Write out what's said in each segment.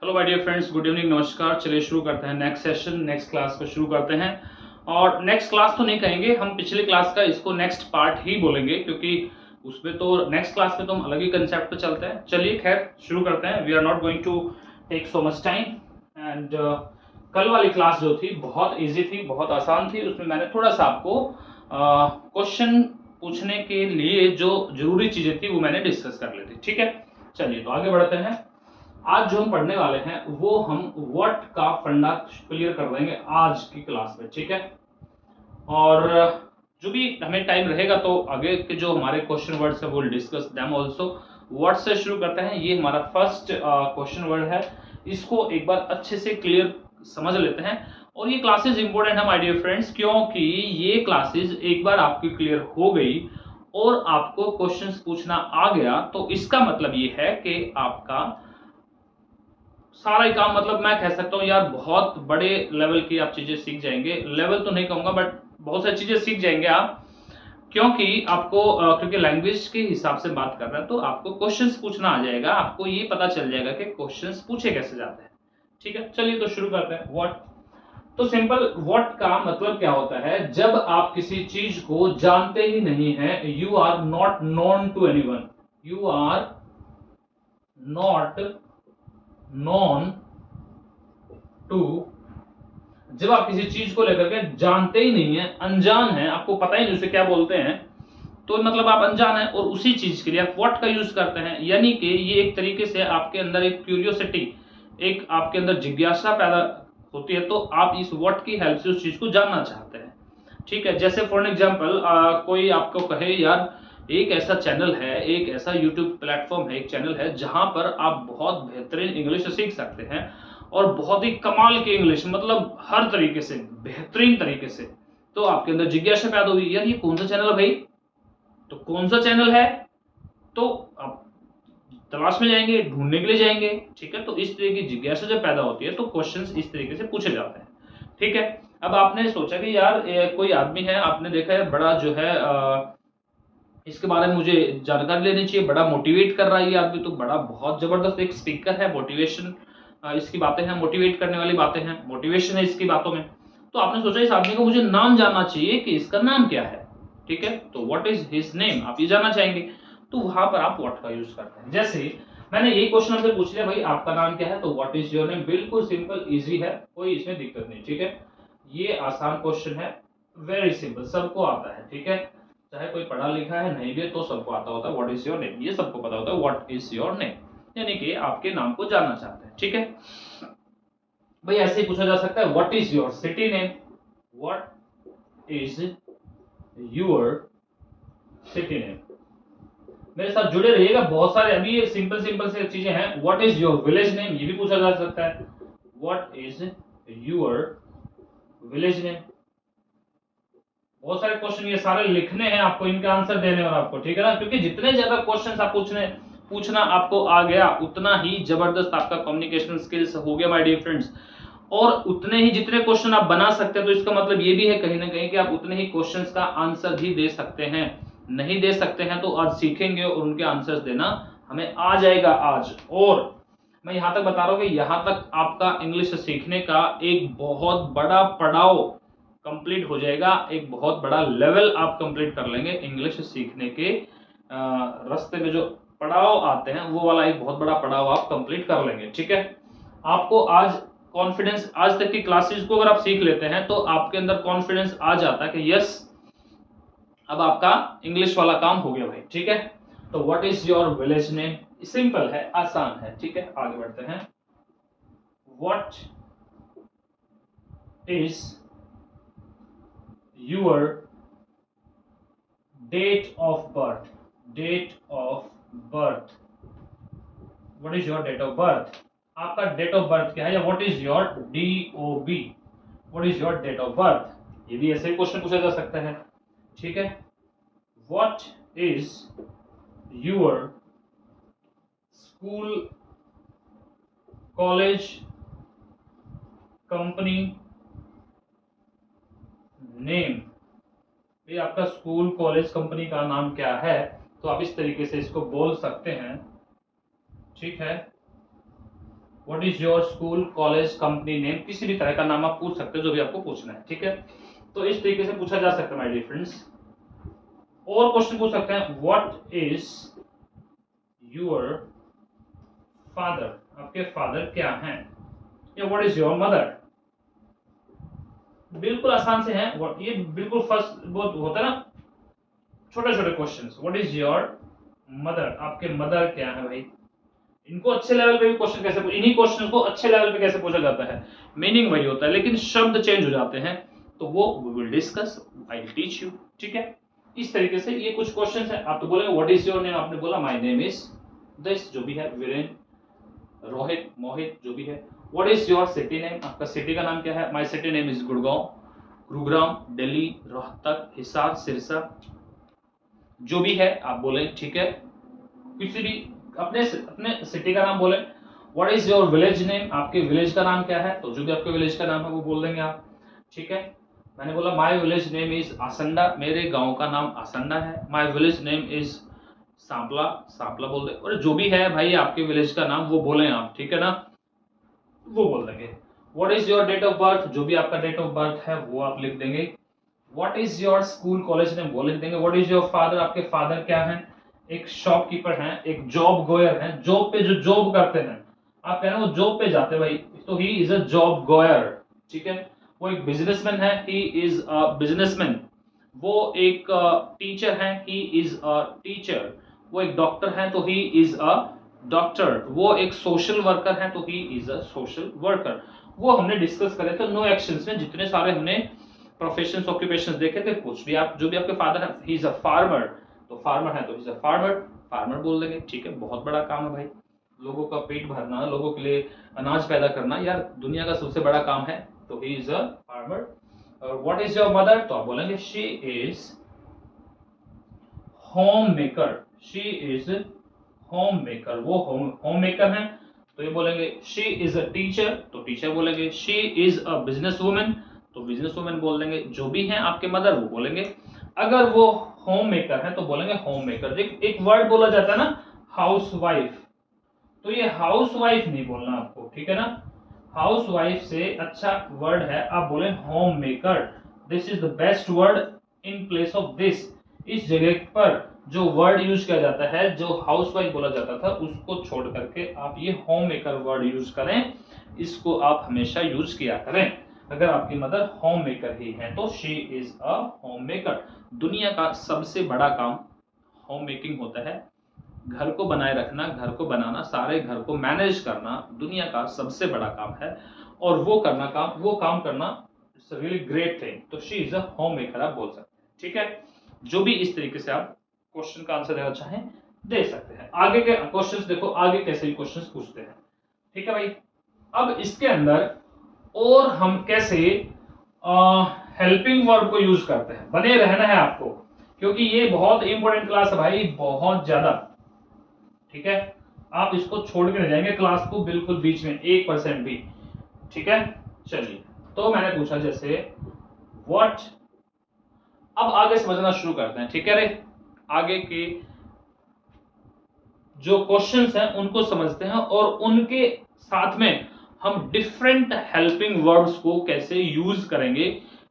Hello my dear friends, good evening, नमस्कार। चलिए शुरू करते हैं नेक्स्ट सेशन, नेक्स्ट क्लास को शुरू करते हैं। और नेक्स्ट क्लास तो नहीं कहेंगे हम, पिछले क्लास का इसको नेक्स्ट पार्ट ही बोलेंगे, क्योंकि उसमें तो नेक्स्ट क्लास में तो हम अलग ही कंसेप्ट पे चलते हैं। चलिए खैर शुरू करते हैं। We are not going to take so much time. And कल वाली क्लास जो थी बहुत ईजी थी, बहुत आसान थी। उसमें मैंने थोड़ा सा आपको क्वेश्चन पूछने के लिए जो जरूरी चीजें थी वो मैंने डिस्कस कर ली थी। ठीक है, चलिए तो आगे बढ़ते हैं। आज जो हम पढ़ने वाले हैं वो हम व्हाट का फंडा क्लियर कर देंगे आज की क्लास में। ठीक है, और जो भी हमें टाइम रहेगा तो आगे के जो हमारे क्वेश्चन वर्ड्स है वो डिस्कस देम आल्सो। व्हाट से शुरू करते हैं। ये हमारा फर्स्ट क्वेश्चन वर्ड है, इसको एक बार अच्छे से क्लियर समझ लेते हैं। और ये क्लासेस इंपॉर्टेंट है माय डियर फ्रेंड्स, क्योंकि ये क्लासेस एक बार आपकी क्लियर हो गई और आपको क्वेश्चंस पूछना आ गया तो इसका मतलब ये है कि आपका सारा ही काम, मतलब मैं कह सकता हूँ यार बहुत बड़े लेवल की आप चीजें सीख जाएंगे। लेवल तो नहीं कहूंगा बट बहुत सारी चीजें सीख जाएंगे आप, क्योंकि आपको क्योंकि लैंग्वेज के हिसाब से बात कर रहे हैं तो आपको क्वेश्चंस पूछना आ जाएगा। आपको ये पता चल जाएगा कि क्वेश्चंस पूछे कैसे जाते हैं। ठीक है, चलिए तो शुरू करते हैं। व्हाट, तो सिंपल व्हाट का मतलब क्या होता है, जब आप किसी चीज को जानते ही नहीं है। You are not known to anyone, you are not known to, जब आप किसी चीज को लेकर के जानते ही नहीं है, अनजान है, आपको पता ही नहीं उसे क्या बोलते हैं, तो मतलब आप अनजान है और उसी चीज के लिए आप व्हाट का यूज करते हैं। यानी कि ये एक तरीके से आपके अंदर एक क्यूरियोसिटी, एक आपके अंदर जिज्ञासा पैदा होती है, तो आप इस व्हाट की हेल्प से उस चीज को जानना चाहते हैं। ठीक है, जैसे फॉर एग्जाम्पल कोई आपको कहे यार एक ऐसा चैनल है, एक ऐसा यूट्यूब प्लेटफॉर्म है, एक चैनल है जहां पर आप बहुत बेहतरीन इंग्लिश सीख सकते हैं और बहुत ही कमाल की इंग्लिश, मतलब हर तरीके से बेहतरीन तरीके से, तो आपके अंदर जिज्ञासा पैदा हुई यार ये कौन सा चैनल है भाई, तो कौन सा चैनल है, तो आप तलाश में जाएंगे, ढूंढने के लिए जाएंगे। ठीक है, तो इस तरह की जिज्ञासा जब पैदा होती है तो क्वेश्चंस इस तरीके से पूछे जाते हैं। ठीक है, अब आपने सोचा कि यार कोई आदमी है, आपने देखा है बड़ा जो है इसके बारे में मुझे जानकारी लेनी चाहिए, बड़ा मोटिवेट कर रहा है ये आदमी, तो बड़ा बहुत जबरदस्त एक स्पीकर है, मोटिवेशन इसकी बातें हैं, मोटिवेट करने वाली बातें हैं, मोटिवेशन है इसकी बातों में। तो आपने सोचा इस आदमी को मुझे नाम जानना चाहिए कि इसका नाम क्या है। ठीक है, तो व्हाट इज हिज नेम, आप ये जानना चाहेंगे, तो वहां पर आप व्हाट का यूज करते हैं। जैसे मैंने ये क्वेश्चन आपसे पूछ लिया भाई आपका नाम क्या है, तो व्हाट इज योर नेम, बिल्कुल सिंपल इजी है, कोई इसमें दिक्कत नहीं। ठीक है, ये आसान क्वेश्चन है, वेरी सिंपल, सबको आता है। ठीक है, चाहे कोई पढ़ा लिखा है नहीं भी तो सबको आता होता है व्हाट इज योर नेम, ये सबको पता होता है व्हाट इज योर नेम, यानी कि आपके नाम को जानना चाहते हैं। ठीक है भाई, ऐसे ही पूछा जा सकता है what is your city name, what is your city name. मेरे साथ जुड़े रहिएगा, बहुत सारे अभी ये सिंपल सिंपल से चीजें हैं। What is your village name, ये भी पूछा जा सकता है, what is your village name. बहुत सारे क्वेश्चन ये सारे लिखने हैं आपको, इनका आंसर देने और आपको, ठीक है ना, क्योंकि जितने ज्यादा क्वेश्चंस आप पूछना आपको आ गया उतना ही जबरदस्त आपका कम्युनिकेशन स्किल्स हो गया माय डियर फ्रेंड्स। और उतने ही जितने क्वेश्चन आप बना सकते हैं तो इसका मतलब ये भी है कहीं ना कहीं कि आप उतने ही क्वेश्चंस का आंसर भी दे सकते हैं। नहीं दे सकते हैं तो आज सीखेंगे और उनके आंसर्स देना हमें आ जाएगा आज। और मैं यहां तक बता रहा हूं कि यहां तक आपका इंग्लिश सीखने का एक बहुत बड़ा पड़ाव कंप्लीट हो जाएगा, एक बहुत बड़ा लेवल आप कंप्लीट कर लेंगे इंग्लिश सीखने के रास्ते में जो पड़ाव आते हैं वो वाला एक बहुत बड़ा पड़ाव आप कंप्लीट कर लेंगे। ठीक है, आपको आज कॉन्फिडेंस, आज तक की क्लासेस को अगर आप सीख लेते हैं तो आपके अंदर कॉन्फिडेंस आ जाता है कि यस अब आपका इंग्लिश वाला काम हो गया भाई। ठीक है, तो what is your village name, simple है, आसान है। ठीक है, आगे बढ़ते हैं। What is your date of birth, date of birth, what is your date of birth, आपका डेट ऑफ बर्थ क्या है, या what is your DOB, what is your date of birth, ये भी ऐसे ही क्वेश्चन पूछा जा सकता है। ठीक है, what is your school college company name, ये आपका स्कूल कॉलेज कंपनी का नाम क्या है, तो आप इस तरीके से इसको बोल सकते हैं। ठीक है, what is your school college company name, किसी भी तरह का नाम आप पूछ सकते हो, जो भी आपको पूछना है, ठीक है। तो इस तरीके से पूछा जा सकता है माय डियर फ्रेंड्स। और क्वेश्चन पूछ सकते हैं, व्हाट इज योर फादर, आपके फादर क्या हैं, या व्हाट इज योर मदर। बिल्कुल आसान से हैं, ये बिल्कुल फर्स्ट बहुत होता है ना छोटे छोटे question. What is your mother, आपके मदर क्या है भाई। इनको अच्छे लेवल पे भी क्वेश्चन कैसे, इन्हीं क्वेश्चन को अच्छे लेवल पे कैसे पूछा जाता है, मीनिंग वही होता है लेकिन शब्द चेंज हो जाते हैं, तो वो we will discuss, I will teach you, ठीक है। इस तरीके से ये कुछ क्वेश्चंस हैं। आप तो बोलेंगे व्हाट इज योर नेम, आपने बोला माय नेम इज दिस, जो भी है, वीरेंद्र, रोहित, मोहित, जो भी है। What is your city name, आपका सिटी का नाम क्या है, my city name is Gurgaon, Gurugram, Delhi, Rohtak, Hisar, Sirsa, जो भी है आप बोले, ठीक है। किसी भी अपने सिटी का नाम बोले। What is your village name, आपके विलेज का नाम क्या है, तो जो भी आपके विलेज का नाम है वो बोल देंगे आप, ठीक है। मैंने बोला माय विलेज नेम इज आसंडा, मेरे गांव का नाम आसंडा है। My village name is Sampla, Sampla बोल दे, और जो भी है भाई आपके विलेज का नाम वो बोले आप, ठीक है ना, वो बोल देंगे। What is your date of birth, जो भी आपका डेट ऑफ बर्थ है वो आप लिख देंगे। What is your school college name, वो लिख देंगे। व्हाट इज योर फादर, आपके फादर क्या है, एक शॉपकीपर हैं, एक जॉब गोयर हैं, जॉब पे जो जॉब करते हैं, आप कह रहे हो वो जॉब पे जाते हैं भाई, तो he is a job GoAir, ठीक है। वो एक बिजनेसमैन है, ही इज अ बिजनेसमैन। वो एक टीचर है, ही इज अ टीचर। वो एक डॉक्टर है, तो ही इज अ डॉक्टर। वो एक सोशल वर्कर है, तो he is a social worker. वो हमने डिस्कस करे थे नो एक्शंस में, जितने सारे हमने प्रोफेशंस ऑक्यूपेशंस देखे थे। कुछ भी आप, जो भी आपके फादर है, ही इज अ फार्मर, तो फार्मर है तो he is a farmer, farmer बोल देंगे, ठीक है। बहुत बड़ा काम है भाई, लोगों का पेट भरना, लोगों के लिए अनाज पैदा करना, यार दुनिया का सबसे बड़ा काम है, तो ही इज अ फार्मर। और व्हाट इज योर मदर, तो आप बोलेंगे she is home maker, she is home maker, वो होम मेकर है, तो ये बोलेंगे शी इज अ टीचर, तो टीचर बोलेंगे। She is a business women, तो बिजनेस वुमेन बोल देंगे। जो भी है आपके मदर वो बोलेंगे। अगर वो होम मेकर है तो बोलेंगे होम मेकर। एक वर्ड बोला जाता है ना हाउस वाइफ, तो ये हाउस वाइफ नहीं बोलना आपको, ठीक है ना। हाउस वाइफ से अच्छा वर्ड है आप बोले home maker, this is the best word in place of this. इस जगह पर जो वर्ड यूज किया जाता है, जो हाउस वाइफ बोला जाता था, उसको छोड़ करके आप ये होम मेकर वर्ड यूज करें, इसको आप हमेशा यूज किया करें। अगर आपकी मदर होम मेकर ही है तो she is a home maker. दुनिया का सबसे बड़ा काम होम मेकिंग होता है। घर को बनाए रखना, घर को बनाना, सारे घर को मैनेज करना दुनिया का सबसे बड़ा काम है, और वो काम करना it's a really great thing. तो she is a homemaker आप बोल सकते हैं, ठीक है। जो भी इस तरीके से आप क्वेश्चन का आंसर देना चाहें दे सकते हैं। आगे के क्वेश्चंस देखो, आगे कैसे भी क्वेश्चंस पूछते हैं, ठीक है भाई। अब इसके अंदर और हम कैसे हेल्पिंग वर्ब को यूज करते हैं, बने रहना है आपको, क्योंकि ये बहुत इंपॉर्टेंट क्लास है भाई, बहुत ज्यादा, ठीक है। आप इसको छोड़ के नहीं जाएंगे क्लास को बिल्कुल बीच में 1% भी, ठीक है। चलिए, तो मैंने पूछा जैसे व्हाट, अब आगे समझना शुरू करते हैं, ठीक है रे। आगे के जो क्वेश्चंस हैं उनको समझते हैं, और उनके साथ में हम डिफरेंट हेल्पिंग वर्ब्स को कैसे यूज करेंगे,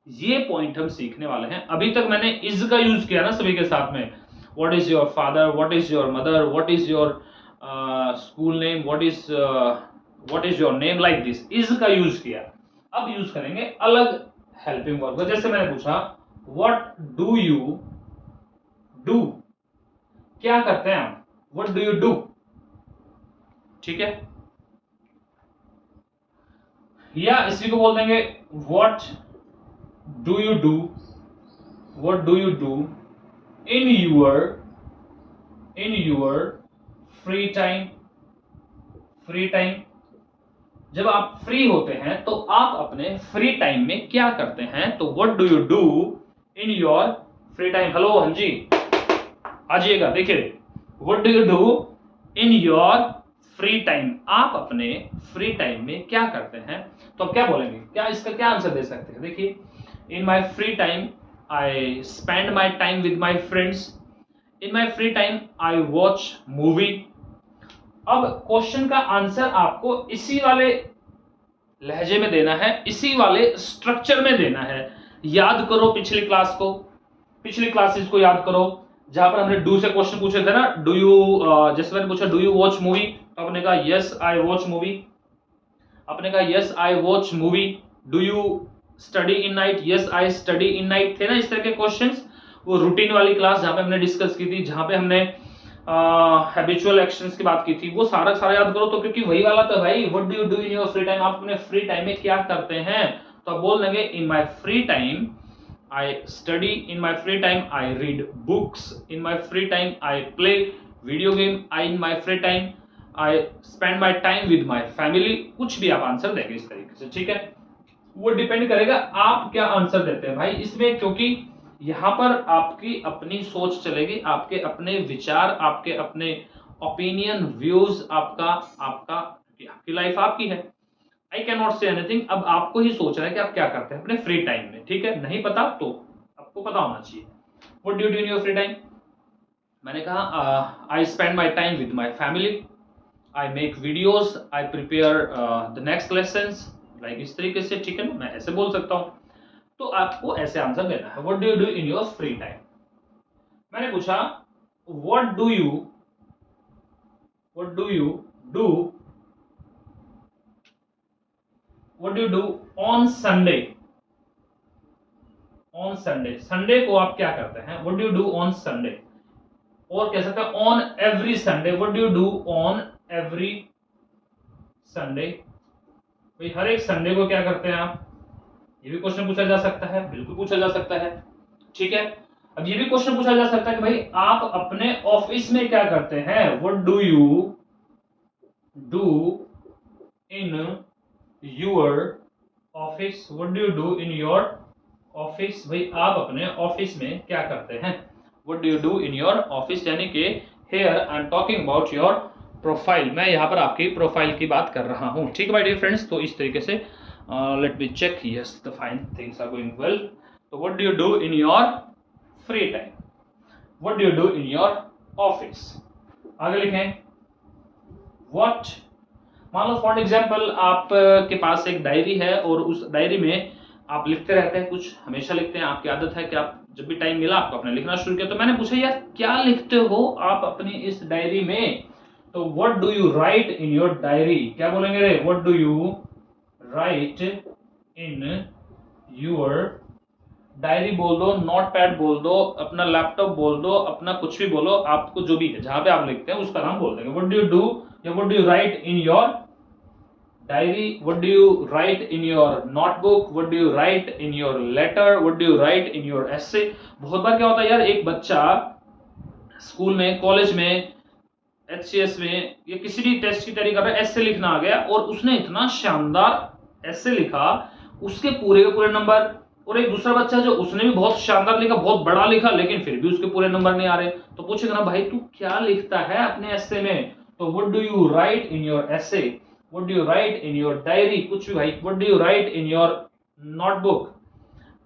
ये पॉइंट हम सीखने वाले हैं। अभी तक मैंने इज का यूज किया ना सभी के साथ में, what is your father, what is your mother, what is your school name, what is your name, like this is का यूज किया। अब यूज करेंगे अलग हेल्पिंग वर्ब को। जैसे मैंने पूछा व्हाट डू यू डू, क्या करते हैं आप, व्हाट डू यू डू, ठीक है। या इसी को बोल देंगे what do you do, what do you do in your free time, free time. जब आप फ्री होते हैं तो आप अपने फ्री टाइम में क्या करते हैं, तो what do you do in your free time. Hello, हाँ जी, आ जाइएगा, देखिए what do you do in your free time, आप अपने फ्री टाइम में क्या करते हैं। तो आप क्या बोलेंगे, क्या इसका क्या आंसर दे सकते हैं। देखिए, in my free time I spend my time with my friends, in my free time I watch movie. अब क्वेश्चन का आंसर आपको इसी वाले लहजे में देना है, इसी वाले स्ट्रक्चर में देना है। याद करो पिछली क्लास को, पिछली क्लासेस को याद करो, जहां पर हमने डू से क्वेश्चन पूछे थे ना। डू यू, जैसे मैंने पूछा डू यू वॉच मूवी, तो आपने कहा यस आई वॉच मूवी। आपने कहा yes I watch movie. Do you study in night, yes I study in night, थे ना इस तरह के क्वेश्चंस। वो रूटीन वाली क्लास जहां पे हमने डिस्कस की थी, जहां पे हमने हैबिचुअल एक्शंस की बात की थी, वो सारा सारा याद करो। तो क्योंकि वही वाला तो भाई, what do you do in your free time, आप अपने फ्री टाइम में क्या करते हैं, तो आप बोल देंगे in my free time I study, in my free time I read books, in my free time I play video game, I in my free time I spend my time with my family. कुछ भी आप answer देंगे इस तरीके से, ठीक है। वो डिपेंड करेगा आप क्या आंसर देते हैं भाई इसमें, क्योंकि यहां पर आपकी अपनी सोच चलेगी, आपके अपने विचार, आपके अपने ओपिनियन, व्यूज, आपकी लाइफ आपकी है। I can not say anything. अब आपको ही सोचना है कि आप क्या करते हैं अपने फ्री टाइम में, ठीक है। नहीं पता तो आपको पता होना चाहिए। What do you do in your free time, मैंने कहा आई spend my time with my family, I make videos, I prepare the next lessons, like इस तरीके से, ठीक है ना। मैं ऐसे बोल सकता हूं, तो आपको ऐसे आंसर देना है। What do you do in your free time. मैंने पूछा what do you do on Sunday, on Sunday, Sunday को आप क्या करते हैं, what do you do on Sunday. और कह सकते हैं on every Sunday, what do you do on every Sunday. भाई हर एक संडे को क्या करते हैं आप, ये भी क्वेश्चन पूछा जा सकता है, बिल्कुल पूछा जा सकता है, ठीक है। अब ये भी क्वेश्चन पूछा जा सकता है कि भाई आप अपने ऑफिस में क्या करते हैं, what do you do in your office, what do you do in your office. भाई आप अपने ऑफिस में क्या करते हैं, what do you do in your office. यानी कि here I am talking about your profile, मैं यहाँ पर आपकी प्रोफाइल की बात कर रहा हूँ, ठीक है माय डियर फ्रेंड्स। तो इस तरीके से let me check, yes the fine things are going well. तो what do you do in your free time, what do you do in your office. आगे लिखें व्हाट, मान लो फॉर एग्जाम्पल आप के पास एक डायरी है और उस डायरी में आप लिखते रहते हैं, कुछ हमेशा लिखते हैं, आपकी आदत है कि आप जब भी टाइम मिला आपको अपने लिखना शुरू किया। तो मैंने पूछा यार क्या लिखते हो आप अपनी इस डायरी में, तो what do you write in your diary. क्या बोलेंगे रे, what do you write in your diary बोल दो, नोटपैड बोल दो, अपना लैपटॉप बोल दो, अपना कुछ भी बोलो, आपको जो भी है जहां पे आप लिखते हैं उसका नाम बोल देंगे। व्हाट डू यू डू या what do you write in your diary, what do you write in your notebook, what do you write in your letter, what do you write in your essay. बहुत बार क्या होता है यार, एक बच्चा school में, कॉलेज में, एचसीएस में या किसी भी टेस्ट की तैयारी कर रहा है, एसे लिखना आ गया और उसने इतना शानदार एसे लिखा, उसके पूरे के पूरे नंबर। और एक दूसरा बच्चा जो उसने भी बहुत शानदार लिखा, बहुत बड़ा लिखा, लेकिन फिर भी उसके पूरे नंबर नहीं आ रहे। तो पूछेगा ना भाई तू क्या लिखता है अपने एसे में, तो what do you write in your essay, what do you write in your diary, कुछ भी भाई, what do you write in your notebook,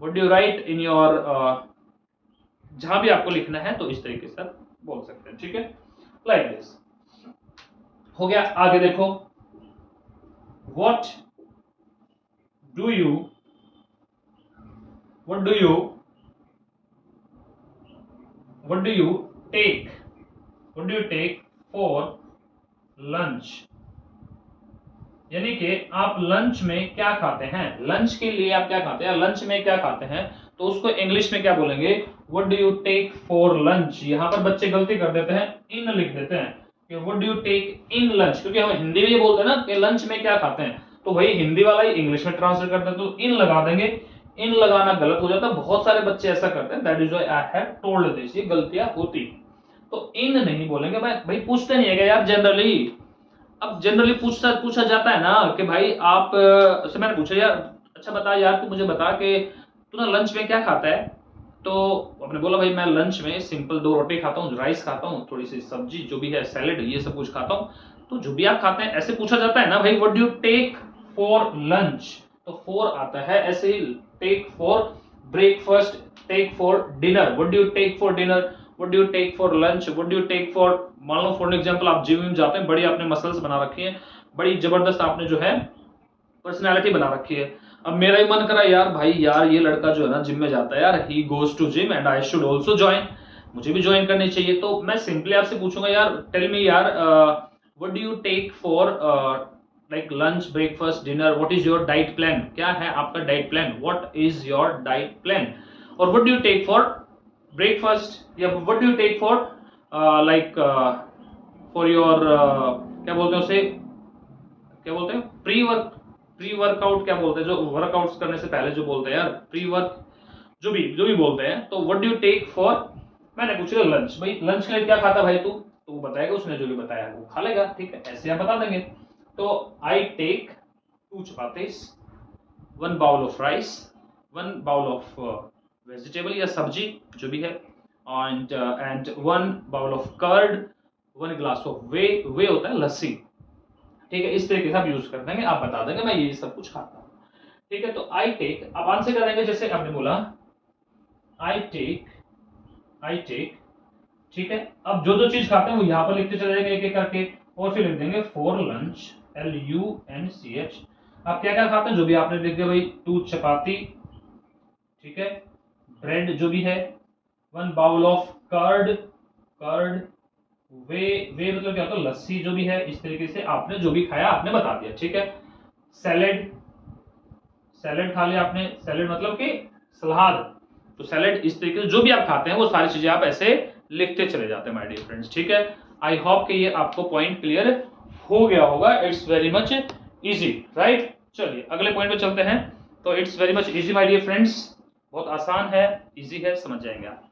what do you write in your, जहां भी आपको लिखना है तो इस तरीके से बोल सकते हैं, ठीक है, लाइक दिस। हो गया। आगे देखो, what do you take for lunch. यानी कि आप लंच में क्या खाते हैं, लंच के लिए आप क्या खाते हैं, लंच में क्या खाते हैं, तो उसको इंग्लिश में क्या बोलेंगे, what do you take for lunch. यहां पर बच्चे गलती कर देते हैं, इन लिख देते हैं कि what do you take in lunch, क्योंकि हम हिंदी में ये बोलते हैं ना कि लंच में क्या खाते हैं, तो वही हिंदी वाला ही इंग्लिश में ट्रांसलेट करते हैं, तो इन लगा देंगे। इन लगाना गलत हो जाता है, बहुत सारे बच्चे ऐसा करते हैं, that is why I have told this, ये गलतियां होती। तो इन नहीं बोलेंगे भाई पूछते नहीं है क्या यार जनरली। अब जनरली पूछा जाता है ना कि भाई आप से मैंने पूछा यार अच्छा बता यार तू मुझे बता कि तू ना लंच में क्या खाता है, तो आपने बोला भाई मैं लंच में सिंपल 2 रोटी खाता हूँ, राइस खाता हूँ, थोड़ी सी सब्जी जो भी है, सैलेड, ये सब कुछ खाता हूँ। तो जो भी आप खाते हैं ऐसे पूछा जाता है ना भाई, what do you take for lunch, तो फॉर आता है। ऐसे ही take for breakfast, take for dinner, what do you take for dinner, what do you take for lunch, what do you take for, मान लो फॉर एग्जांपल आप gym में जाते हैं, बड़ी आपने मसल्स बना रखी है, बड़ी जबरदस्त आपने जो है पर्सनालिटी बना रखी है। अब मेरा ही मन करा यार भाई यार ये लड़का जो है ना जिम में जाता है यार, he goes to gym and I should also join, मुझे भी ज्वाइन करनी चाहिए। तो मैं सिंपली आपसे पूछूंगा यार टेल मी यार what do you take for like lunch, breakfast, dinner, what is your diet plan, क्या है आपका diet plan, what is your diet plan, और what do you take for breakfast, या what do you take for like for your क्या बोलते हैं उसे, क्या बोलते हैं प्री वर्कआउट, क्या बोलते हैं जो वर्कआउट्स करने से पहले जो बोलते हैं यार, प्री वर्क, जो भी बोलते हैं। तो what do you take for, मैंने पूछा लंच, भाई लंच के लिए क्या खाता भाई तू, तो वो बताएगा, उसने जो भी बताया वो खा लेगा, ठीक है, ऐसे आप बता देंगे। तो I take 2 chapatis, 1 bowl of rice, 1 bowl of vegetable या सब्जी जो भी है, and 1 bowl of curd, 1 glass of वे होता है लस्सी, ठीक है। इस तरीके से आप यूज कर देंगे, आप बता देंगे मैं ये सब कुछ खाता हूँ, ठीक है। तो आई टेक आप आंसर कर देंगे जैसे आपने बोला आई टेक, ठीक है। अब जो चीज खाते हैं वो यहाँ पर लिखते चले जाएंगे एक एक करके, और फिर लिख देंगे फॉर लंच, LUNCH। आप क्या क्या खाते हैं जो भी आपने लिख दिया भाई, 2 चपाती, ठीक है, ब्रेड जो भी है, 1 बाउल ऑफ कर्ड, वे मतलब क्या होता है लस्सी जो भी है, इस तरीके से आपने जो भी खाया आपने बता दिया, ठीक है। सैलेड खा लिया आपने, सैलेड मतलब कि सलाद, तो सैलेड, इस तरीके से जो भी आप खाते हैं वो सारी चीजें आप ऐसे लिखते चले जाते हैं माय डियर फ्रेंड्स, ठीक है। आई होप कि ये आपको पॉइंट क्लियर हो गया होगा, it's very much easy, right. चलिए अगले पॉइंट पे चलते हैं। तो it's very much easy my dear friends, बहुत आसान है, इजी है, समझ जाएंगे आप।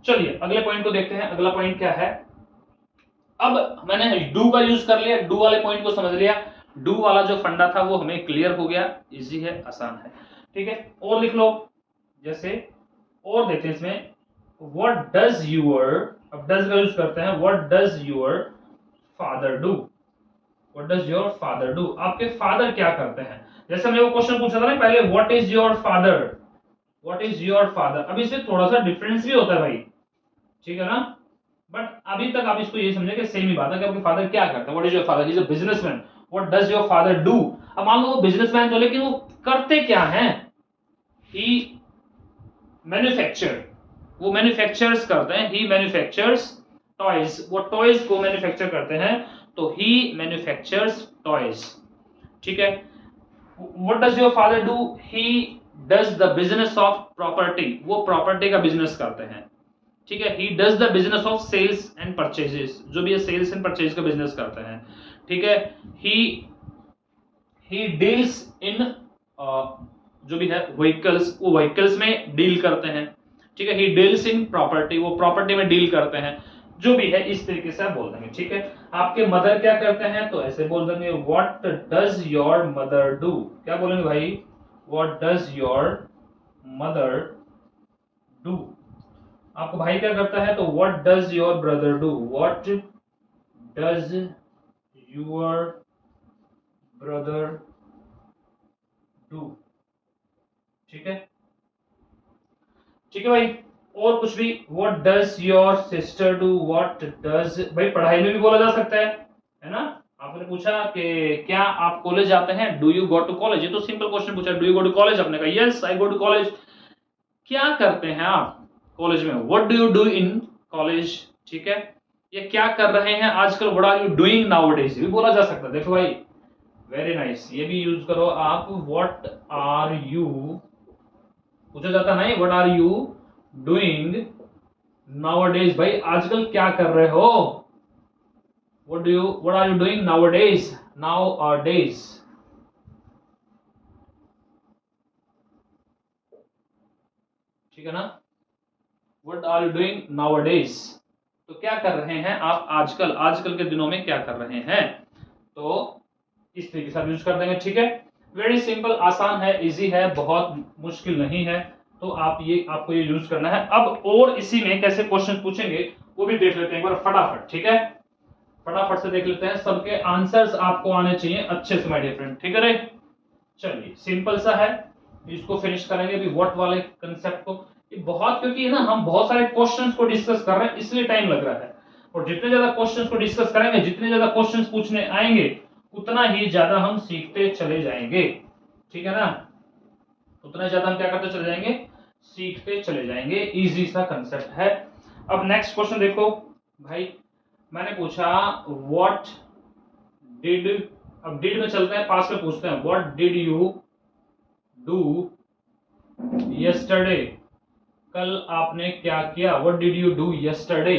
चलिए अगले पॉइंट को देखते हैं। अगला पॉइंट क्या है, अब मैंने डू का यूज कर लिया, डू वाले पॉइंट को समझ लिया, डू वाला जो फंडा था वो हमें क्लियर हो गया, इजी है, आसान है, ठीक है। और लिख लो जैसे, और देखते हैं इसमें, व्हाट डज यूर, अब डज का यूज करते हैं, what does your father do, what does your father do, आपके फादर क्या करते हैं। जैसे हमने वो क्वेश्चन पूछा था ना पहले, what is your father, what is your father, अब इसमें थोड़ा सा डिफरेंस भी होता है भाई, ठीक है ना, बट अभी तक आप इसको ये समझे कि सेम ही बात है कि आपके फादर क्या करते हैं। What is your father, he is a businessman, what does your father do. अब मान लो वो बिजनेसमैन तो, लेकिन वो करते क्या हैं, ही मैन्युफैक्चर, वो मैन्युफैक्चर्स करते हैं, ही मैन्युफैक्चर्स टॉयज, वो टॉयज को मैन्युफैक्चर करते हैं, तो ही मैन्युफैक्चर्स टॉयज, ठीक है। What does your father do, he does the business of property, वो प्रॉपर्टी का बिजनेस करते हैं, ठीक है। He does the business of sales and purchases, जो भी है सेल्स एंड परचेज का बिजनेस करते हैं, ठीक है। ही डील्स इन जो भी है व्हीकल्स, वो व्हीकल्स में डील करते हैं, ठीक है। ही डील्स इन प्रॉपर्टी, वो प्रॉपर्टी में डील करते हैं, जो भी है इस तरीके से आप बोल देंगे, ठीक है। आपके मदर क्या करते हैं, तो ऐसे बोल देंगे what does your mother do, क्या बोलेंगे भाई, what does your mother do. आपका भाई क्या करता है, तो what does your brother do, what does your brother do, ठीक है, ठीक है भाई। और कुछ भी, what does your sister do, what does, भाई पढ़ाई में भी बोला जा सकता है ना। आपने पूछा कि क्या आप कॉलेज जाते हैं, do you go to college, ये तो सिंपल क्वेश्चन पूछा, do you go to college, आपने कहा yes I go to college, क्या करते हैं आप कॉलेज में, what do you do in college, ठीक है। ये क्या कर रहे हैं आजकल, what are you doing nowadays भी बोला जा सकता है, देखो भाई वेरी नाइस, ये भी यूज करो आप, व्हाट आर यू, पूछा जाता नहीं, what are you doing nowadays, भाई आजकल क्या कर रहे हो, what are you doing nowadays, nowadays, ठीक है ना, what are you doing nowadays, तो क्या कर रहे हैं आप आजकल, आजकल के दिनों में क्या कर रहे हैं, तो इस तरीके से आप यूज कर देंगे, ठीक है। वेरी सिंपल, आसान है, इजी है, बहुत मुश्किल नहीं है, तो आपको ये यूज करना है। अब और इसी में कैसे क्वेश्चन पूछेंगे वो भी देख लेते हैं एक बार फटाफट, ठीक है, फटाफट से देख लेते हैं, सबके आंसर्स आपको आने चाहिए अच्छे से माय डियर फ्रेंड, ठीक है। चलिए सिंपल सा है, इसको फिनिश करेंगे अभी व्हाट वाले कंसेप्ट को, ये बहुत, क्योंकि ना हम बहुत सारे क्वेश्चंस को डिस्कस कर रहे हैं इसलिए टाइम लग रहा है, और जितने ज्यादा क्वेश्चंस को डिस्कस करेंगे, जितने ज्यादा क्वेश्चंस पूछने आएंगे, उतना ही ज्यादा हम सीखते चले जाएंगे, ठीक है ना, उतना ज्यादा हम क्या करते चले जाएंगे, सीखते चले जाएंगे। इजी सा कंसेप्ट है। अब नेक्स्ट क्वेश्चन देखो भाई, मैंने पूछा व्हाट डिड, अब डिड में चलते हैं, पास्ट में पूछते हैं, what did you do yesterday, कल आपने क्या किया, what did you do yesterday.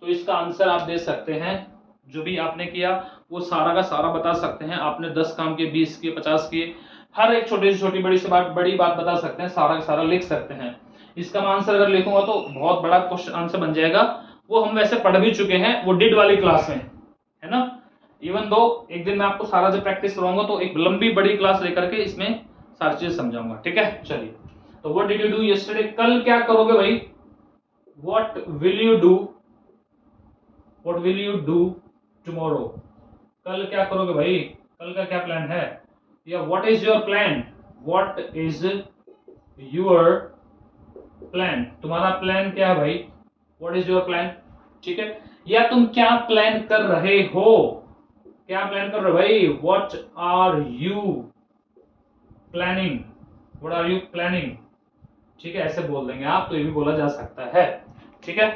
तो इसका आंसर आप दे सकते हैं, जो भी आपने किया वो सारा का सारा बता सकते हैं। आपने 10 काम किए, 20 किए, 50 किए, हर एक छोटी से छोटी बड़ी से बात, बड़ी बात बता सकते हैं, सारा का सारा लिख सकते हैं। इसका मैं आंसर अगर लिखूंगा तो बहुत बड़ा क्वेश्चन आंसर बन जाएगा। वो हम वैसे पढ़ भी चुके हैं, वो डिड वाली क्लास में, है ना। इवन दो एक दिन मैं आपको सारा जब प्रैक्टिस करवाऊंगा तो एक लंबी बड़ी क्लास लेकर के इसमें सारी चीजें समझाऊंगा, ठीक है। चलिए, तो what did you do yesterday, कल क्या करोगे भाई, what will you do, what will you do tomorrow, कल क्या करोगे भाई, कल का क्या प्लान है, या what is your plan, what is your plan, तुम्हारा प्लान क्या है भाई, व्हाट इज योर प्लान, ठीक है। या तुम क्या प्लान कर रहे हो, क्या प्लान कर रहे हो भाई, what are you planning, what are you planning, ठीक है, ऐसे बोल देंगे आप, तो ये भी बोला जा सकता है, ठीक है।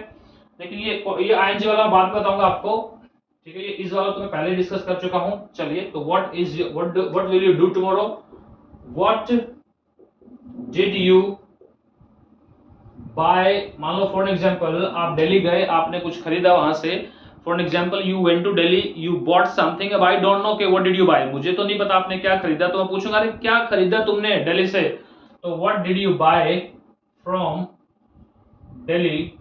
लेकिन ये आईएनजी वाला बाद में बताऊंगा आपको, ठीक है। ये इस वाला तो मैं पहले डिस्कस कर चुका हूं। चलिए, तो what will you do tomorrow, what did you buy, मान लो फॉर एग्जांपल आप दिल्ली गए, आपने कुछ खरीदा वहां से, for example you went to Delhi, you bought something, अब आई डोंट नो के व्हाट डिड यू बाय, मुझे तो नहीं पता आपने क्या खरीदा, तो मैं पूछूंगा अरे क्या खरीदा तुमने दिल्ली से, तो what did you buy from Delhi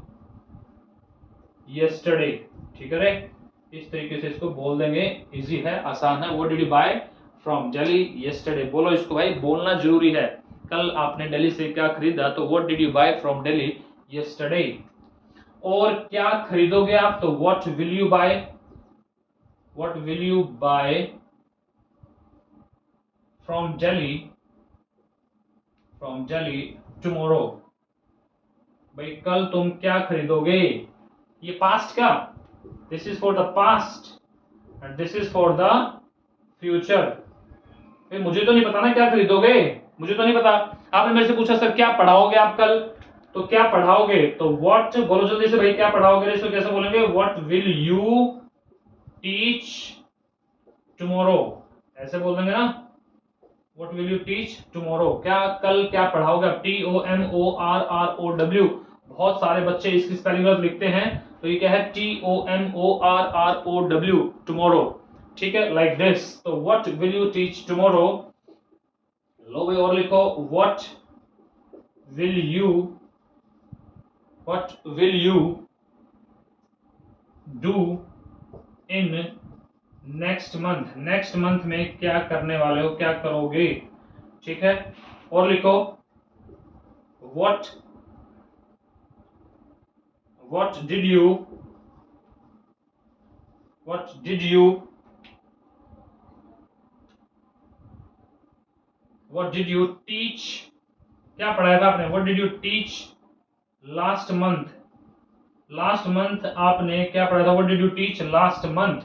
yesterday, ठीक है रे, इस तरीके से इसको बोल देंगे, इजी है, आसान है। What did you buy from Delhi yesterday, बोलो इसको भाई, बोलना जरूरी है, कल आपने दिल्ली से क्या खरीदा, तो what did you buy from Delhi yesterday. और क्या खरीदोगे आप, तो what will you buy, what will you buy from Delhi tomorrow, भाई कल तुम क्या खरीदोगे, ये पास्ट का, this is for the past and this is for the future. मुझे तो नहीं पता ना क्या खरीदोगे, मुझे तो नहीं पता, आपने मेरे से पूछा सर क्या पढ़ाओगे आप कल, तो क्या पढ़ाओगे, तो व्हाट, बोलो जल्दी से भाई क्या पढ़ाओगे, इसको कैसे बोलेंगे, what will you teach tomorrow, ऐसे बोल देंगे ना, what will you teach tomorrow, क्या कल क्या पढ़ाओगे, TOMORROW, बहुत सारे बच्चे इसकी स्पेलिंग गलत लिखते हैं, तो ये क्या है, TOMORROW टुमारो, ठीक है, लाइक दिस। तो what will you teach tomorrow, लो भाई और लिखो, what will you do in next month, next month में क्या करने वाले हो, क्या करोगे, ठीक है। और लिखो व्हाट डिड यू टीच, क्या पढ़ाया था आपने, what did you teach last month, last month आपने क्या पढ़ा था, what did you teach last month,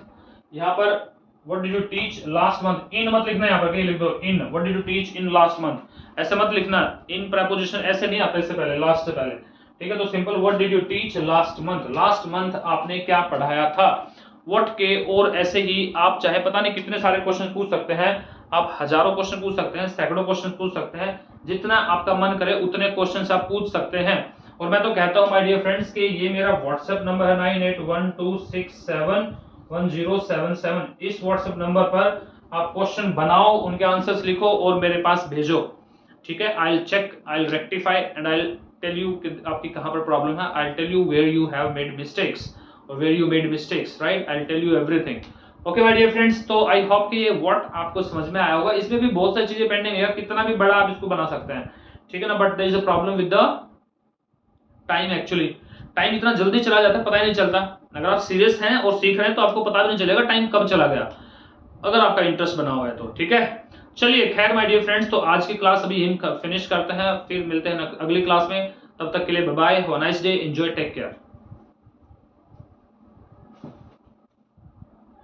यहाँ पर what did you teach last month, in मत लिखना, यहाँ पर क्या लिख दो, in, what did you teach in last month, ऐसे मत लिखना, इन प्रेपोजिशन ऐसे नहीं आता, इससे पहले, लास्ट से पहले, ठीक है। तो simple what did you teach last month, last month आपने क्या पढ़ाया था, व्हाट के, और ऐसे ही आप चाहे पता नहीं कितने सारे क्वेश्चन पूछ सकते हैं, आप हजारों क्वेश्चन पूछ सकते हैं, सैकड़ों क्वेश्चन पूछ सकते हैं, जितना आपका मन करे उतने क्वेश्चन आप पूछ सकते हैं। और मैं तो कहता हूं माय डियर फ्रेंड्स कि ये मेरा व्हाट्सएप नंबर है 9812671077, इस व्हाट्सएप नंबर पर आप क्वेश्चन बनाओ, उनके आंसर्स लिखो और मेरे पास भेजो, ठीक है। I will check, I will rectify and I will tell you कि आपकी कहां पर प्रॉब्लम है, I will tell you where you have made mistakes और where you made mistakes, right, I will tell you everything. Okay my dear friends, तो I hope कि ये what आपको समझ में आया होगा। इसमें भी बहुत सारी चीजें पेंडिंग है, कितना भी बड़ा आप इसको बना सकते हैं, ठीक है ना, but there is a problem with the time, actually time इतना जल्दी चला जाता है पता ही नहीं चलता, अगर आप सीरियस हैं और सीख रहे हैं तो आपको पता भी नहीं चलेगा टाइम कब चला गया, अगर आपका इंटरेस्ट बना हुआ है तो, ठीक है। चलिए खैर माय डियर फ्रेंड्स, तो आज की क्लास अभी हम फिनिश करते हैं, फिर मिलते हैं अगली क्लास में, तब तक के लिए bye bye, have a nice day, enjoy, take care.